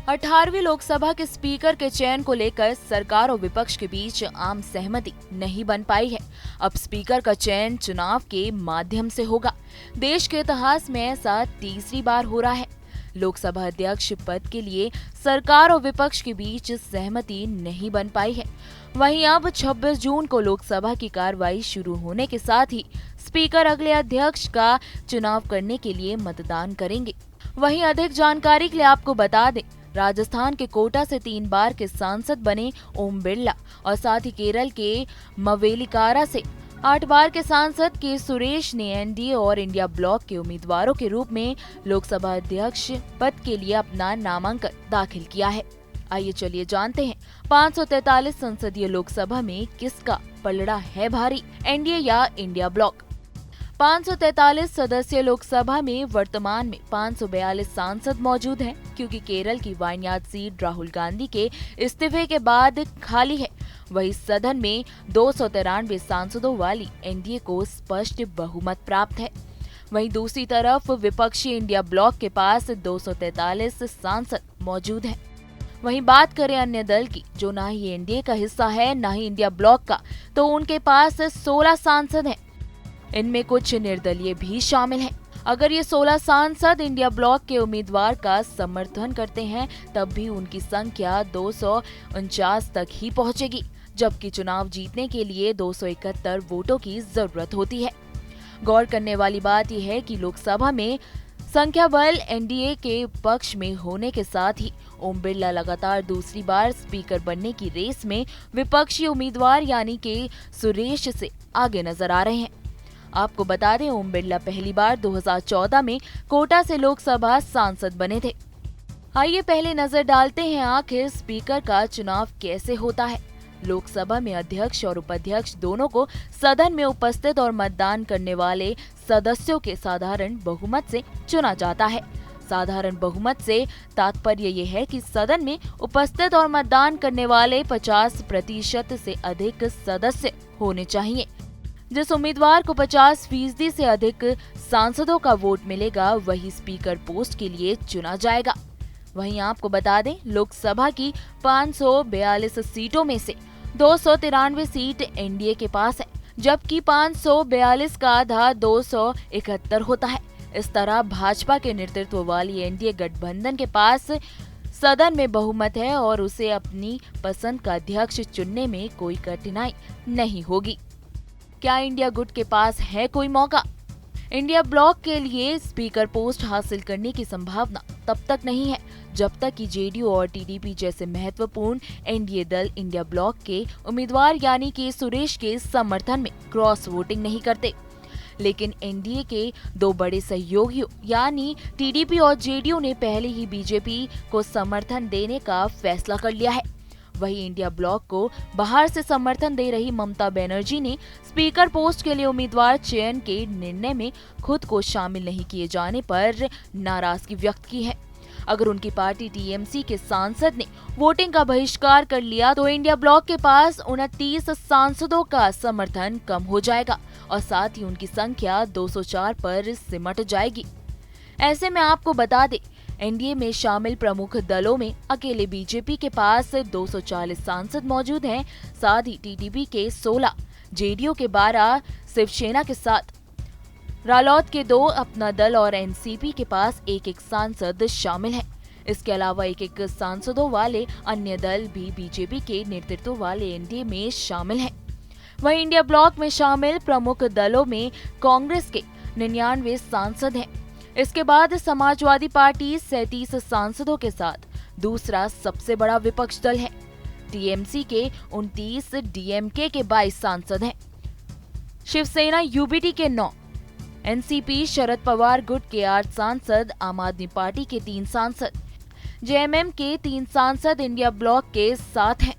18वीं लोकसभा के स्पीकर के चयन को लेकर सरकार और विपक्ष के बीच आम सहमति नहीं बन पाई है। अब स्पीकर का चयन चुनाव के माध्यम से होगा। देश के इतिहास में ऐसा तीसरी बार हो रहा है। लोकसभा अध्यक्ष पद के लिए सरकार और विपक्ष के बीच सहमति नहीं बन पाई है। वहीं अब 26 जून को लोकसभा की कार्रवाई शुरू होने के साथ ही स्पीकर अगले अध्यक्ष का चुनाव करने के लिए मतदान करेंगे। वहीं अधिक जानकारी के लिए आपको बता दें, राजस्थान के कोटा से 3 बार के सांसद बने ओम बिरला और साथ ही केरल के मवेलिकारा से 8 बार के सांसद के सुरेश ने एनडीए और इंडिया ब्लॉक के उम्मीदवारों के रूप में लोकसभा अध्यक्ष पद के लिए अपना नामांकन दाखिल किया है। आइए चलिए जानते हैं 543 संसदीय लोकसभा में किसका पलड़ा है भारी, एनडीए या इंडिया ब्लॉक। 543 सदस्यीय लोकसभा में वर्तमान में 542 सांसद मौजूद हैं, क्योंकि केरल की वायनाड सीट राहुल गांधी के इस्तीफे के बाद खाली है। वहीं सदन में 293 सांसदों वाली एनडीए को स्पष्ट बहुमत प्राप्त है। वहीं दूसरी तरफ विपक्षी इंडिया ब्लॉक के पास 243 सांसद मौजूद हैं। वहीं बात करें अन्य दल की, जो ना ही एनडीए का हिस्सा है ना ही इंडिया ब्लॉक का, तो उनके पास 16 सांसद हैं। इनमें कुछ निर्दलीय भी शामिल हैं। अगर ये 16 सांसद इंडिया ब्लॉक के उम्मीदवार का समर्थन करते हैं, तब भी उनकी संख्या 249 तक ही पहुंचेगी, जबकि चुनाव जीतने के लिए 271 वोटों की जरूरत होती है। गौर करने वाली बात यह है कि लोकसभा में संख्या बल एनडीए के पक्ष में होने के साथ ही ओम बिरला लगातार दूसरी बार स्पीकर बनने की रेस में विपक्षी उम्मीदवार यानी कि सुरेश से आगे नजर आ रहे हैं। आपको बता दें, ओम बिरला पहली बार 2014 में कोटा से लोकसभा सांसद बने थे। आइए पहले नजर डालते हैं आखिर स्पीकर का चुनाव कैसे होता है। लोकसभा में अध्यक्ष और उपाध्यक्ष दोनों को सदन में उपस्थित और मतदान करने वाले सदस्यों के साधारण बहुमत से चुना जाता है। साधारण बहुमत से तात्पर्य ये है कि सदन में उपस्थित और मतदान करने वाले 50% से अधिक सदस्य होने चाहिए। जिस उम्मीदवार को 50% से अधिक सांसदों का वोट मिलेगा, वही स्पीकर पोस्ट के लिए चुना जाएगा। वहीं आपको बता दें, लोकसभा की 542 सीटों में से 293 सीट एनडीए के पास है, जबकि 542 का आधा 271 होता है। इस तरह भाजपा के नेतृत्व वाली एनडीए गठबंधन के पास सदन में बहुमत है और उसे अपनी पसंद का अध्यक्ष चुनने में कोई कठिनाई नहीं होगी। क्या इंडिया गुट के पास है कोई मौका? इंडिया ब्लॉक के लिए स्पीकर पोस्ट हासिल करने की संभावना तब तक नहीं है जब तक कि जेडीयू और टीडीपी जैसे महत्वपूर्ण एनडीए दल इंडिया ब्लॉक के उम्मीदवार यानी कि सुरेश के समर्थन में क्रॉस वोटिंग नहीं करते। लेकिन एनडीए के 2 बड़े सहयोगियों यानी टीडीपी और जेडीयू ने पहले ही बीजेपी को समर्थन देने का फैसला कर लिया है। वहीं इंडिया ब्लॉक को बाहर से समर्थन दे रही ममता बनर्जी ने स्पीकर पोस्ट के लिए उम्मीदवार चयन के निर्णय में खुद को शामिल नहीं किए जाने पर नाराजगी व्यक्त की है। अगर उनकी पार्टी टीएमसी के सांसद ने वोटिंग का बहिष्कार कर लिया, तो इंडिया ब्लॉक के पास 29 सांसदों का समर्थन कम हो जाएगा और साथ ही उनकी संख्या 204 पर सिमट जाएगी। ऐसे में आपको बता दें, एनडीए में शामिल प्रमुख दलों में अकेले बीजेपी के पास 240 सांसद मौजूद हैं, साथ ही टीडीपी के 16, जेडीयू के 12, शिवसेना के 7, रालोद के 2, अपना दल और एनसीपी के पास 1-1 सांसद शामिल हैं। इसके अलावा 1-1 सांसदों वाले अन्य दल भी बीजेपी के नेतृत्व वाले एनडीए में शामिल हैं। वहीं इंडिया ब्लॉक में शामिल प्रमुख दलों में कांग्रेस के 99 सांसद हैं। इसके बाद समाजवादी पार्टी 37 सांसदों के साथ दूसरा सबसे बड़ा विपक्ष दल है। टीएमसी के 29, डीएमके के 22 सांसद हैं। शिवसेना यूबीटी के 9, एनसीपी शरद पवार गुट के 8 सांसद, आम आदमी पार्टी के 3 सांसद, जेएमएम के 3 सांसद इंडिया ब्लॉक के साथ हैं।